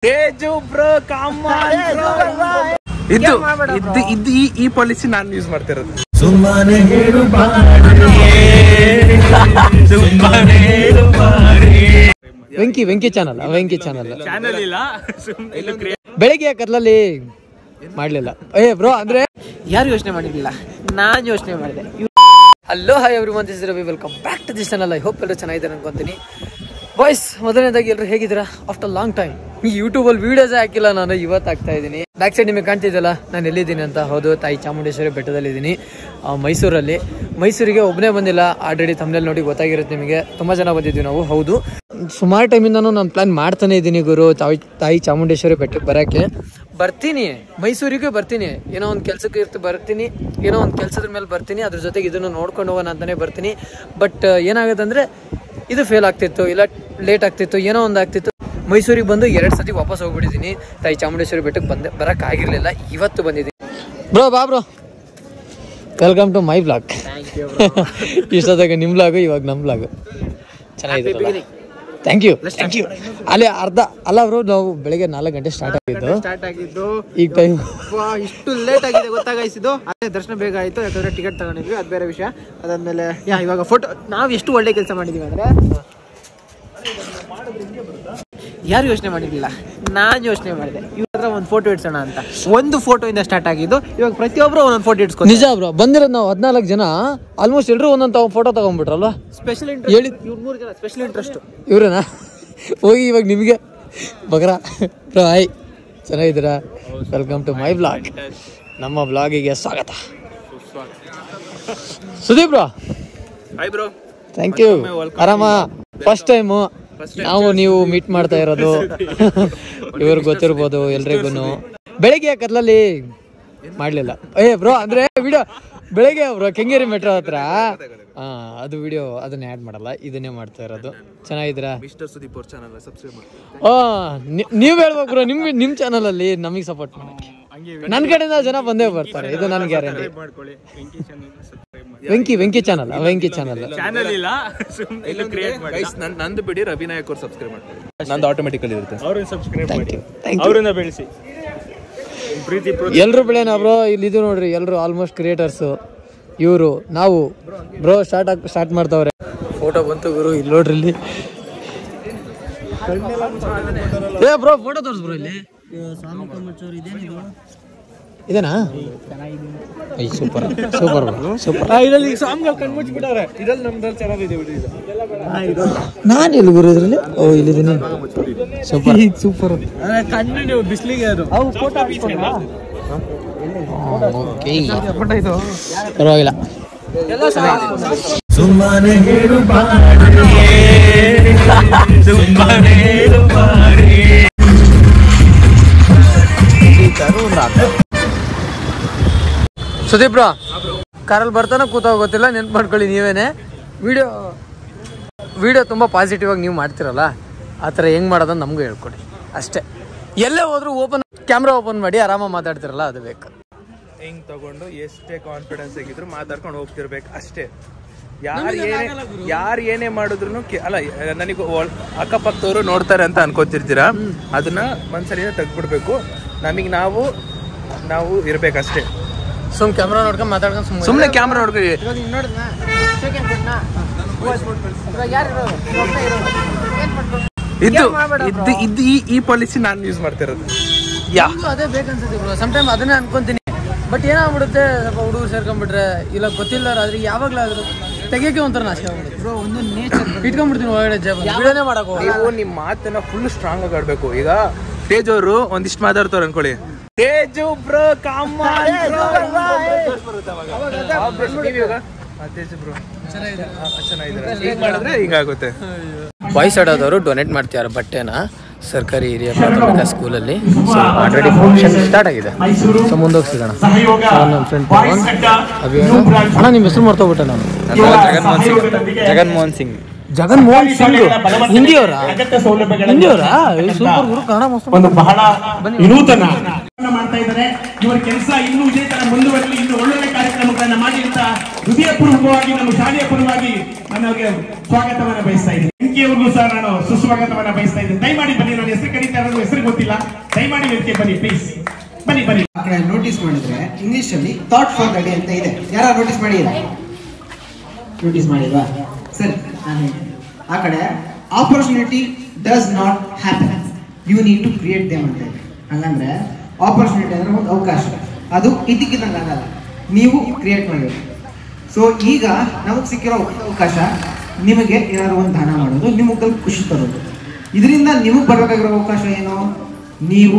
Teju bro ಇದು ಈ policy ನಾನು ಯೂಸ್ ಮಾಡ್ತಾ ಇರೋದು. ವೆಂಕಿ ಚಾನಲ್ ಇಲ್ಲ. ಬೆಳಿಗ್ಗೆ ಕತ್ಲಲ್ಲಿ ಮಾಡ್ಲಿಲ್ಲ. ಬ್ರೋ ಅಂದ್ರೆ ಯಾರು ಯೋಚನೆ ಮಾಡಿರ್ಲಿಲ್ಲ, ನಾನ್ ಯೋಚನೆ ಮಾಡಿದೆ. Hello hi everyone, this is Ravi, welcome back to this channel. I hope ಎಲ್ಲರೂ ಚೆನ್ನಾಗಿದ್ದಾರೆ ಅನ್ಕೊಂತೀನಿ. ಬಾಯ್ಸ್, ಮೊದಲನೇದಾಗಿ ಎಲ್ಲರೂ ಹೇಗಿದ್ದೀರಾ? ಆಫ್ಟರ್ ಲಾಂಗ್ ಟೈಮ್ ಈ ಯೂಟ್ಯೂಬಲ್ಲಿ ವಿಡಿಯೋಸೇ ಹಾಕಿಲ್ಲ, ನಾನು ಇವತ್ತು ಆಗ್ತಾ ಇದ್ದೀನಿ. ಬ್ಯಾಕ್ ಸೈಡ್ ನಿಮಗೆ ಕಾಣ್ತಿದ್ದಲ್ಲ ನಾನು ಎಲ್ಲಿದ್ದೀನಿ ಅಂತ. ಹೌದು, ತಾಯಿ ಚಾಮುಂಡೇಶ್ವರಿ ಬೆಟ್ಟದಲ್ಲಿದ್ದೀನಿ, ಮೈಸೂರಿಗೆ ಒಬ್ಬನೇ ಬಂದಿಲ್ಲ. ಆಲ್ರೆಡಿ ತಮ್ಮಲ್ಲಿ ನೋಡಿ ಗೊತ್ತಾಗಿರುತ್ತೆ ನಿಮಗೆ, ತುಂಬ ಜನ ಬಂದಿದ್ವಿ ನಾವು. ಹೌದು, ಸುಮಾರು ಟೈಮಿಂದನೂ ನಾನು ಪ್ಲಾನ್ ಮಾಡ್ತಾನೆ ಇದ್ದೀನಿ ಗುರು, ತಾಯಿ ಚಾಮುಂಡೇಶ್ವರಿ ಬೆಟ್ಟಕ್ಕೆ ಬರೋಕ್ಕೆ. ಬರ್ತೀನಿ, ಮೈಸೂರಿಗೆ ಬರ್ತೀನಿ, ಏನೋ ಒಂದು ಕೆಲಸಕ್ಕೆ ಬರ್ತೀನಿ, ಏನೋ ಒಂದು ಕೆಲಸದ ಮೇಲೆ ಬರ್ತೀನಿ, ಅದ್ರ ಜೊತೆಗೆ ಇದನ್ನು ನೋಡ್ಕೊಂಡು ಹೋಗೋಣ ಅಂತಲೇ ಬರ್ತೀನಿ. ಬಟ್ ಏನಾಗುತ್ತೆ ಅಂದರೆ ಇದು ಫೇಲ್ ಆಗ್ತಿತ್ತು, ಇಲ್ಲ ಲೇಟ್ ಆಗ್ತಿತ್ತು, ಏನೋ ಒಂದು ಆಗ್ತಿತ್ತು. ಮೈಸೂರಿಗೆ ಬಂದು 2 ಸತಿ ವಾಪಸ್ ಹೋಗ್ಬಿಟ್ಟಿದ್ದೀನಿ. ತಾಯಿ ಚಾಮುಂಡೇಶ್ವರಿ ಬೆಟ್ಟಕ್ಕೆ ಬರೋಕ್ಕಾಗಿರಲಿಲ್ಲ, ಇವತ್ತು ಬಂದಿದ್ದೀನಿ. Bro welcome to my blog. ಇಷ್ಟೊತ್ತಾಗ ನಿಮ್ಮ ಬ್ಲಾಗು, ಇವಾಗ ನಮ್ಮ ಬ್ಲಾಗು. ಚೆನ್ನಾಗಿದೆ, ಥ್ಯಾಂಕ್ ಯು. ಅಲ್ಲಿ ಅಲ್ಲ ಬ್ರೋ, ನಾವು ಬೆಳಗ್ಗೆ 4 ಗಂಟೆ ಸ್ಟಾರ್ಟ್ ಆಗಿದ್ದು. ಈಗ ಟೈಮ್ ಇಷ್ಟು ಲೇಟ್ ಆಗಿದೆ ಗೊತ್ತಾಗಾಯಿಸಿದ್ದು. ಅದೇ ದರ್ಶನ ಬೇಗ ಆಯಿತು, ಯಾಕಂದರೆ ಟಿಕೆಟ್ ತಗೊಂಡಿದ್ವಿ, ಅದು ಬೇರೆ ವಿಷಯ. ಅದಾದಮೇಲೆ ಇವಾಗ ಫೋಟೋ, ನಾವು ಎಷ್ಟು ಒಳ್ಳೆ ಕೆಲಸ ಮಾಡಿದ್ದೀವಿ ಅಂದರೆ, ಯಾರು ಯೋಚನೆ ಮಾಡಿರಲಿಲ್ಲ, ನಾನು ಯೋಚನೆ ಮಾಡಿದೆ. ಇವಾಗ ಒಂದು ಫೋಟೋ ಇಡ್ಸೋಣ ಅಂತ. ಒಂದು ಫೋಟೋಯಿಂದ ಸ್ಟಾರ್ಟ್ ಆಗಿದ್ದು, ಇವಾಗ ಪ್ರತಿಯೊಬ್ಬರು ಒಂದೊಂದು ಫೋಟೋ ಇಡ್ಸ್ಕೊ. ನಿಜ ಬ್ರೋ, ಬಂದಿರೋದು ನಾವು 14 ಜನ, ಆಲ್ಮೋಸ್ಟ್ ಎಲ್ಲರೂ ಒಂದೊಂದು ಫೋಟೋ ತಗೊಂಡ್ಬಿಟ್ರಲ್ವಾ. ಸ್ಪೆಷಲ್ ಇಂಟ್ರೆಸ್ಟ್ ಹೇಳಿ, 3 ಜನ ಸ್ಪೆಷಲ್ ಇಂಟ್ರೆಸ್ಟ್ ಇವ್ರೇನಾ? ಹೋಗಿ ಇವಾಗ ನಿಮಗೆ ಬಗ್ರಾ ಬ್ರೋ, ಹಾಯ್, ಚೆನ್ನಾಗಿದ್ದೀರಾ? Welcome to my blog. ನಮ್ಮ ಬ್ಲಾಗಿಗೆ ಸ್ವಾಗತ. Sudeep bro, hi bro. Thank you. ಆರಾಮ? ಫಸ್ಟ್ ಟೈಮು ನೀವು ಮೀಟ್ ಮಾಡ್ತಾ ಇರೋದು. ಇವ್ರಿಗೆ ಗೊತ್ತಿರ್ಬೋದು ಎಲ್ರಿಗೂ. ಬೆಳಿಗ್ಗೆ ಕತ್ಲಲ್ಲಿ ಮಾಡ್ಲಿಲ್ಲ. ಬ್ರೋ ಅಂದ್ರೆ ವಿಡಿಯೋ ಬೆಳಿಗ್ಗೆ ಬ್ರೋ ಕೆಂಗೇರಿ ಮೆಟ್ರೋ ಹತ್ರ, ಅದು ವಿಡಿಯೋ ಅದನ್ನ ಆ್ಯಡ್ ಮಾಡಲ್ಲ, ಇದನ್ನೇ ಮಾಡ್ತಾ ಇರೋದು. ಚೆನ್ನಾಗಿದ್ದೀರಾ? ನೀವ್ ಹೇಳ್ಬೇಕು ಬ್ರೋ, ನಿಮ್ ಚಾನಲ್ ಅಲ್ಲಿ ನಮಗೆ ಸಪೋರ್ಟ್ ಮಾಡಕ್ಕೆ ನನ್ನ ಕಡೆಯಿಂದ ಜನ ಬಂದೇ ಬರ್ತಾರೆ, ಇದು ನನ್ ಗ್ಯಾರಂಟಿ. ವೆಂಕಿ ಚಾನಲ್ ಇಲ್ಲ. ನಂದು ಬಿಡಿ, ರವಿ ನಾಯಕ್ ಅವ್ರು ಸಬ್ಸ್ಕ್ರೈಬ್ ಮಾಡ್ತಾರೆ, ನಂದು ಆಟೋಮೆಟಿಕಲಿ ಇರುತ್ತೆ. ಅವರಿಂದ ಬೆಳೆಸಿ ಎಲ್ರು ಬೆಳೆನ ಬ್ರೋ. ಇಲ್ಲಿ ಇದು ನೋಡ್ರಿ, ಎಲ್ರು ಆಲ್ಮೋಸ್ಟ್ ಕ್ರಿಯೇಟರ್ಸ್ ಇವರು. ನಾವು ಬ್ರೋ ಸ್ಟಾರ್ಟ್ ಮಾಡ್ತಾವ್ರೆ. ಫೋಟೋ ಬಂತು ಗುರು, ಇಲ್ಲಿ ನೋಡ್ರಿ, ಇಲ್ಲಿ ಬ್ರೋ ಫೋಟೋ ತೋರ್ಸ್ ಬ್ರೋ. ಇಲ್ಲಿ ಇದೇನಾ? ಸೂಪರ್ ಇದರಲ್ಲಿ ಸಾಂಗ್ಗಳು ಕಣ್ಮುಚ್ಚಿಬಿಟ್ಟವ್ರೆ. ಇದ್ರಲ್ಲಿ ನಮ್ದ್ರಲ್ಲಿ ಚೆನ್ನಾಗಿದೆ ವಿಡಿಯೋ. ನಾನು ಎಲ್ಲಿ ಗುರು ಇದ್ರಲ್ಲಿ? ಓ, ಇಲ್ಲಿದ್ದೀನಿ. ಸೂಪರ್ ಕಂಟಿನ್ಯೂ ಬಿಸ್ಲಿಗೆ ಅದು ಫೋಟೋ ಪರವಾಗಿಲ್ಲ. ಸುದೀಪ್ ಬ್ರೋ, ಕಾರಲ್ಲಿ ಬರ್ತಾನೆ ಕೂತಾಗ ಗೊತ್ತಿಲ್ಲ, ನೆನ್ಪು ಮಾಡ್ಕೊಳ್ಳಿ ನೀವೇನೆ. ವಿಡಿಯೋ ತುಂಬ ಪಾಸಿಟಿವ್ ಆಗಿ ನೀವು ಮಾಡ್ತಿರಲ್ಲ, ಆ ಥರ ಹೆಂಗೆ ಮಾಡೋದನ್ನು ನಮಗೂ ಹೇಳ್ಕೊಡಿ ಅಷ್ಟೇ. ಎಲ್ಲೇ ಹೋದ್ರೂ ಕ್ಯಾಮ್ರಾ ಓಪನ್ ಮಾಡಿ ಆರಾಮಾಗಿ ಮಾತಾಡ್ತಿರಲ್ಲ, ಅದು ಬೇಕು. ಹಿಂಗೆ ತಗೊಂಡು ಎಷ್ಟೇ ಕಾನ್ಫಿಡೆನ್ಸ್ ಆಗಿದ್ರು ಮಾತಾಡ್ಕೊಂಡು ಹೋಗ್ತಿರ್ಬೇಕು ಅಷ್ಟೇ. ಯಾರು ಏನೇ ಮಾಡಿದ್ರು ಅಲ್ಲ, ನನಗೆ ಅಕ್ಕಪಕ್ಕದವರು ನೋಡ್ತಾರೆ ಅಂತ ಅನ್ಕೋತಿರ್ತೀರಾ, ಅದನ್ನ ಮನ್ಸಲ್ಲಿಂದ ತೆಗ್ದ್ಬಿಡ್ಬೇಕು. ನಮಗೆ ನಾವು ಇರ್ಬೇಕಷ್ಟೇ. ಕ್ಯಾಮ್ರಾ ನೋಡ್ಕೊಂಡು ಮಾತಾಡ್ಕೊಂಡು ಸುಮ್ಮನೆ ಕ್ಯಾಮ್ರಾ ನೋಡ್ಕೊಳ್ಳಿ. ಇದು ಈ ಪಾಲಿಸಿ ನಾನು ಯೂಸ್ ಮಾಡ್ತಾ ಇರೋದು. ಅದೇ ಬೇಕನ್ಸುತ್ತೆ ಬ್ರೋ, ಸಮ್ಟೈಮ್ ಅದನ್ನೇ ಅನ್ಕೊಂತೀನಿ. ಬಟ್ ಏನಾಗ್ಬಿಡುತ್ತೆ, ಸ್ವಲ್ಪ ಹುಡುಗರು ಸೇರ್ಕೊಂಡ್ಬಿಟ್ರೆ, ಇಲ್ಲ ಗೊತ್ತಿಲ್ಲಾದ್ರೆ ಯಾವಾಗ್ಲಾದ್ರು ತೆಗಿಯೋಕೆ ಒಂಥರ ನಾಶ ಆಗ್ಬಿಡುತ್ತೆ ಬ್ರೋ. ಒಂದು ನೇಚರ್ ಇಟ್ಕೊಂಡ್ಬಿಡ್ತೀನಿ ಒಳಗಡೆ ಮಾಡಬೇಕು. ನೀವು ನಿಮ್ಮ ಮಾತನ್ನ ಫುಲ್ ಸ್ಟ್ರಾಂಗ್ ಆಗಿ ಆಡ್ಬೇಕು. ಈಗ ತೇಜ್ ಅವರು ಒಂದಿಷ್ಟು ಮಾತಾಡ್ತಾರೆ ಅನ್ಕೊಳ್ಳಿ, ತೇಜು ಬ್ರೋ ಚೆನ್ನಾಗಿದೆ ಹಿಂಗಾಗುತ್ತೆ. ಬಾಯ್ಸ್ ಆಡೋದವರು ಡೊನೇಟ್ ಮಾಡ್ತಿದ್ದಾರೆ ಬಟ್ಟೆನ ಸರ್ಕಾರಿ ಹಿರಿಯ ಪ್ರಾಥಮಿಕ ಸ್ಕೂಲಲ್ಲಿ. ಆಲ್ರೆಡಿ ಫಂಕ್ಷನ್ ಸ್ಟಾರ್ಟ್ ಆಗಿದೆ, ಸೊ ಮುಂದೋಗಿ ಸಿಗೋಣ. ನಮ್ಮ ಫ್ರೆಂಡ್ ಅಣ್ಣ, ನಿಮ್ಮ ಹೆಸರು ಮರ್ತೋಗ್ಬಿಟ್ಟೆ ನಾನು. ಜಗನ್ಮೋಹನ್ ಸಿಂಗ್. ಹಿಂದಿಯವರಾ? ಸೂಪರ್ ಗುರು, ಕನ್ನಡ ಮಸ್ತ್. ಒಂದು ಬಹಳ ವಿನೂತನ ಮಾಡ್ತಾ ಇದ್ದಾರೆ. ಇವರ ಕೆಲಸ ಇನ್ನೂ ಇದೇ ತರ ಮುಂದುವರಲಿ, ಇನ್ನು ಒಳ್ಳೊಳ್ಳೆ ಕಾರ್ಯಕ್ರಮಗಳನ್ನ ಮಾಡಿ ಅಂತ ಹೃದಯಪೂರ್ವಕವಾಗಿ ನಮ್ಮ ಶಾಲೆಯ ಪರವಾಗಿ ನನಗೆ ಸ್ವಾಗತವನ್ನ ಬಯಸ್ತಾ ಇದ್ದೀನಿ. ವೆಂಕಿ ಅವ್ರಿಗೂ ಸಹ ನಾನು ಸುಸ್ವಾಗತವನ್ನ ಬಯಸ್ತಾ ಇದ್ದೀನಿ. ದಯಮಾಡಿ ಬನ್ನಿ, ನಾನು ಹೆಸರು ಕರೀತಾ ಇರೋದು ಹೆಸರು ಹೆಸರು ಗೊತ್ತಿಲ್ಲ, ದಯಮಾಡಿ ವೇದಿಕೆ ಬನ್ನಿ ಪ್ಲೀಸ್, ಬನ್ನಿ ಬನ್ನಿ. ಆ ಕಡೆ ನೋಟಿಸ್ ಮಾಡಿದ್ರೆ ಇಂಗ್ಲಿಷ್ ಅಲ್ಲಿ ಥಾಟ್ ಫಾರ್ ದ ಡೇ ಅಂತ ಇದೆ. ಯಾರು ನೋಟಿಸ್ ಮಾಡಿಲ್ಲ? ನೋಟಿಸ್ ಮಾಡಿಲ್ವಾ? ಸರಿ, ನಾನು ಹೇಳ್ತೀನಿ. ಆ ಕಡೆ opportunity does not happen, you need to create them ಅಂತ ಇದೆ. ಹಂಗಂದ್ರೆ ಆಪರ್ಚುನಿಟಿ ಅಂದ್ರೆ ಒಂದು ಅವಕಾಶ, ಅದು ಇದ್ದಕ್ಕಿದ್ದಂಗೆ ಆಗಲ್ಲ, ನೀವು ಕ್ರಿಯೇಟ್ ಮಾಡಬೇಕು. ಸೊ ಈಗ ನಮಗೆ ಸಿಕ್ಕಿರೋ ಅವಕಾಶ ನಿಮಗೆ ಏನಾದ್ರು ಒಂದು ದಾನ ಮಾಡೋದು, ನಿಮಗೆ ಖುಷಿ ತರೋದು. ಇದರಿಂದ ನಿಮಗೆ ಬರಬೇಕಾಗಿರೋ ಅವಕಾಶ ಏನು? ನೀವು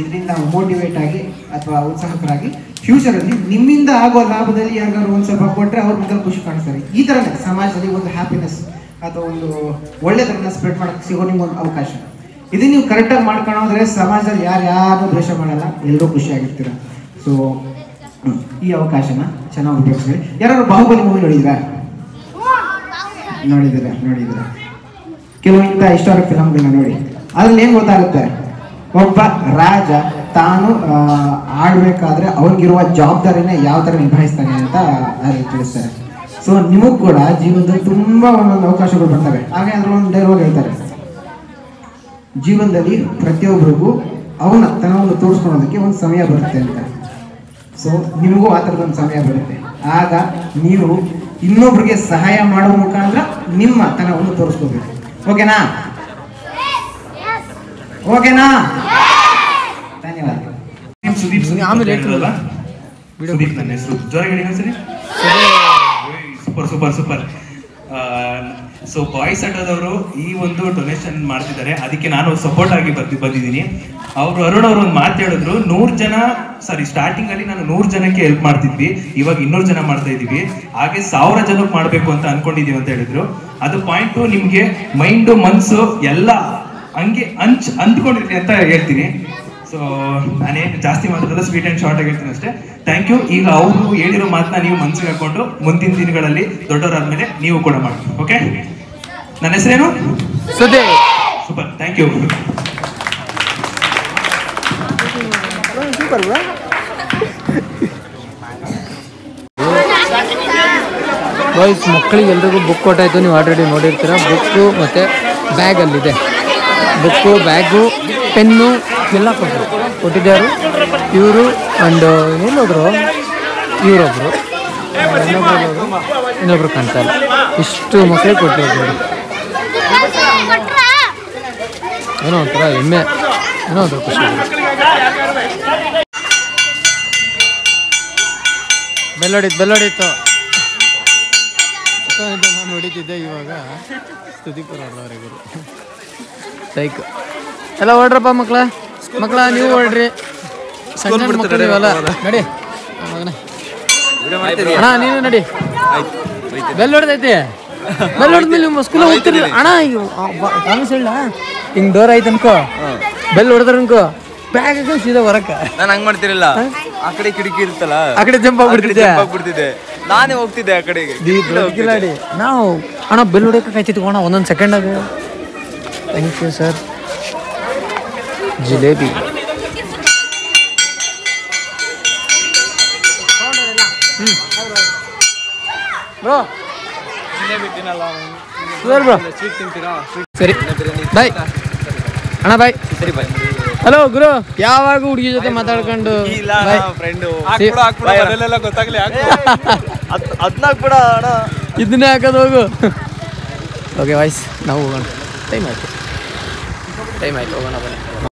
ಇದರಿಂದ ಮೋಟಿವೇಟ್ ಆಗಿ ಅಥವಾ ಉತ್ಸಾಹಕರಾಗಿ ಫ್ಯೂಚರಲ್ಲಿ ನಿಮ್ಮಿಂದ ಆಗೋ ಲಾಭದಲ್ಲಿ ಯಾರಿಗಾದ್ರು ಒಂದು ಸ್ವಲ್ಪ ಕೊಟ್ಟರೆ ಅವ್ರ ಮುಖ ಖುಷಿ ಕಾಣಿಸ್ತಾರೆ. ಈ ಥರನೇ ಸಮಾಜದಲ್ಲಿ ಒಂದು ಹ್ಯಾಪಿನೆಸ್ ಅಥವಾ ಒಂದು ಒಳ್ಳೆಯದನ್ನ ಸ್ಪ್ರೆಡ್ ಮಾಡೋಕ್ಕೆ ಸಿಗೋ ನಿಮ್ಗೊಂದು ಅವಕಾಶ. ಇದು ನೀವು ಕರೆಕ್ಟಾಗಿ ಮಾಡ್ಕೊಳ್ಳೋದ್ರೆ ಸಮಾಜದಲ್ಲಿ ಯಾರು ದ್ವೇಷ ಮಾಡಲ್ಲ, ಎಲ್ಲರೂ ಖುಷಿಯಾಗಿರ್ತೀರ. ಸೊ ಈ ಅವಕಾಶನ ಚೆನ್ನಾಗಿ ಉಪಯೋಗಿಸ್ಕೊಳ್ಳಿ. ಯಾರು ಬಾಹುಬಲಿ ಮೂವಿ ನೋಡಿದ್ರಾ? ನೋಡಿದ್ದೀರಾ? ಕೆಲವು ಇಂಥ ಹಿಸ್ಟಾರಿಕ್ ಫಿಲಮ್ಗಳನ್ನ ನೋಡಿ. ಅದ್ರಲ್ಲಿ ಏನು ಗೊತ್ತಾಗುತ್ತೆ, ಒಬ್ಬ ರಾಜ ತಾನು ಆಡ್ಬೇಕಾದ್ರೆ ಅವನಿಗಿರುವ ಜವಾಬ್ದಾರಿನ ಯಾವ ಥರ ನಿಭಾಯಿಸ್ತಾನೆ ಅಂತ ಅದ್ರಲ್ಲಿ ತಿಳಿಸ್ತಾರೆ. ಸೊ ನಿಮಗ್ ಕೂಡ ಜೀವನದಲ್ಲಿ ತುಂಬಾ ಒಂದೊಂದು ಅವಕಾಶಗಳು ಬರ್ತವೆ. ಹಾಗೆ ಅದ್ರಲ್ಲಿ ಒಂದು ಡೈಲಾಗ್ ಹೇಳ್ತಾರೆ, ಜೀವನದಲ್ಲಿ ಪ್ರತಿಯೊಬ್ಬರಿಗೂ ಅವನ ತನವನ್ನು ತೋರಿಸ್ಕೊಳ್ಳೋದಕ್ಕೆ ಒಂದು ಸಮಯ ಬರುತ್ತೆ ಅಂತ. ಸೊ ನಿಮಗೂ ಆ ಥರದೊಂದು ಸಮಯ ಬರುತ್ತೆ. ಆಗ ನೀವು ಇನ್ನೊಬ್ರಿಗೆ ಸಹಾಯ ಮಾಡೋ ಮುಖಾಂತರ ನಿಮ್ಮ ತನವನ್ನು ತೋರಿಸ್ಕೋಬೇಕು. ಓಕೆನಾ? ಧನ್ಯವಾದ. ಸುದೀಪ್ ಆಮೇಲೆ ಹೇಳ್ತೀರಲ್ಲ ಸುದೀಪ್ ನನ್ನ ಹೆಸರು. ಜೋರಾಗಿ ಹೇಳಿ ಸರಿ. ಸೂಪರ್. ಸೊ ಬಾಯ್ಸ್ ಅಡ್ಡದವರು ಈ ಒಂದು ಡೊನೇಷನ್ ಮಾಡ್ತಿದ್ದಾರೆ, ಅದಕ್ಕೆ ನಾನು ಸಪೋರ್ಟ್ ಆಗಿ ಬಂದಿದ್ದೀನಿ. ಅರುಣ್ ಅವರು ಒಂದು ಮಾತು ಹೇಳಿದ್ರು, 100 ಜನ ಸ್ಟಾರ್ಟಿಂಗ್ ಅಲ್ಲಿ ನಾನು 100 ಜನಕ್ಕೆ ಹೆಲ್ಪ್ ಮಾಡ್ತಿದ್ವಿ, ಇವಾಗ 200 ಜನ ಮಾಡ್ತಾ ಇದೀವಿ, ಹಾಗೆ 1000 ಜನಕ್ಕೆ ಮಾಡ್ಬೇಕು ಅಂತ ಅನ್ಕೊಂಡಿದೀವಿ ಅಂತ ಹೇಳಿದ್ರು. ಅದು ಪಾಯಿಂಟ್ ನಿಮ್ಗೆ ಮೈಂಡು ಮನ್ಸು ಎಲ್ಲ ಹಂಗೆ ಅಂದ್ಕೊಂಡಿರ್ತೀನಿ ಅಂತ ಹೇಳ್ತೀನಿ. ಸೊ ನಾನೇನು ಜಾಸ್ತಿ ಮಾತಾಡಲ್ಲ, ಸ್ವೀಟ್ ಆ್ಯಂಡ್ ಶಾರ್ಟ್ ಆಗಿ ಹೇಳ್ತೀನಿ ಅಷ್ಟೇ. Thank you. ಈಗ ಅವರು ಹೇಳಿರೋ ಮಾತನ್ನ ನೀವು ಮನಸ್ಸಿಗೆ ಹಾಕೊಂಡು ಮುಂದಿನ ದಿನಗಳಲ್ಲಿ ದೊಡ್ಡವರಾದ್ಮೇಲೆ ನೀವು ಕೂಡ ಮಾಡಿ. ಓಕೆ, ನನ್ನ ಹೆಸರೇನು? Super, thank you. ಬಾಯ್ಸ್, ಮಕ್ಕಳಿಗೆ ಎಲ್ರಿಗೂ ಬುಕ್ ಕೊಟ್ಟಾಯ್ತು, ನೀವು ಆಲ್ರೆಡಿ ನೋಡಿರ್ತೀರ. ಬುಕ್ಕು ಮತ್ತು ಬ್ಯಾಗ್ ಅಲ್ಲಿದೆ. ಬುಕ್ಕು, ಬ್ಯಾಗು, ಪೆನ್ನು ಎಲ್ಲ ಕೊಟ್ಟಿದ್ದಾರೆ. ಇವರು ಆ್ಯಂಡ್ ಎಲ್ಲೋದ್ರು, ಇವರೊಬ್ಬರು, ಇನ್ನೊಬ್ರು ಕಾಣ್ತಾರೆ. ಇಷ್ಟು ಮಕ್ಕಳಿಗೆ ಕೊಟ್ಟಿದ್ದಾರೆ ನೋಡಿ. ಏನೋ ಒಂಥರ ಹೆಮ್ಮೆ, ಏನೋ ಒಂಥರ ಖುಷಿ. ಬೆಲ್ಲೊಡಿತ್ತು ನಾನು ಹೊಡಿತಿದ್ದೆ. ಇವಾಗ ಸ್ತುತಿಪುರ ಅವರಿಗೂ ಸೈಕ್ ಎಲ್ಲ ಹೊಡ್ರಪ್ಪ ಮಕ್ಕಳ, ನೀವು ಹೊಡ್ರಿ. ಸಣ್ಣ ಮಕ್ಕಳು ನೀವಲ್ಲ, ನಡಿ ಮಗನೇ. ಅಣ್ಣ ನೀನು ನಡಿ. ಬೆಲ್ ಹೊಡೆದೈತಿ. ಬೆಲ್ ಹೊಡೆದ್ಮೇಲೆ ನಿಮ್ಮ ಸ್ಕೂಲ್ ಹೋಗ್ತಿರ್ಲಿ ಅಣ್ಣ. ಕಾಮಿಸ್ ಹೇಳ, ಹಿಂಗೆ ಡೋರ್ ಆಯ್ತು ಅನ್ಕೋ, ಬೆಲ್ ಹೊಡೆದ್ರ ಅನ್ಕೋ, ಬ್ಯಾಗ್ ಹಾಕೊಂಡು ಸೀದಾ ಹೊರಕ. ನಾನು ಹಂಗ್ ಮಾಡ್ತಿರಲಿಲ್ಲ, ಆ ಕಡೆ ಕಿಟಕಿ ಇರುತ್ತಲ್ಲ, ಆ ಕಡೆ ಜಂಪ್ ಆಗ್ಬಿಡ್ತಿದ್ದೆ. ನಾನೇ ಹೋಗ್ತಿದ್ದೆ ಆ ಕಡೆಗೆ. ನಾವು ಅಣ್ಣ ಬೆಲ್ ಹೊಡೆಯಕ್ಕೆ ಕಾಯ್ತಿದ್ವಿ ಅಣ್ಣ ಒಂದೊಂದು ಸೆಕೆಂಡಾಗ. Thank you sir. Jalebi bro, ಸರಿ ಬಾಯ್ ಅಣ್ಣ, ಬಾಯ್. ಹಲೋ ಗುರು, ಯಾವಾಗ ಹುಡುಗಿ ಜೊತೆ ಮಾತಾಡ್ಕೊಂಡು ಇದನ್ನೇ ಹಾಕೋದು ಹೋಗು. ಓಕೆ ವಾಯ್ಸ್, ನಾವು ಹೋಗೋಣ. ಟೈಮ್ ಆಯ್ತು ಹೋಗೋಣ ಬನ್ನಿ.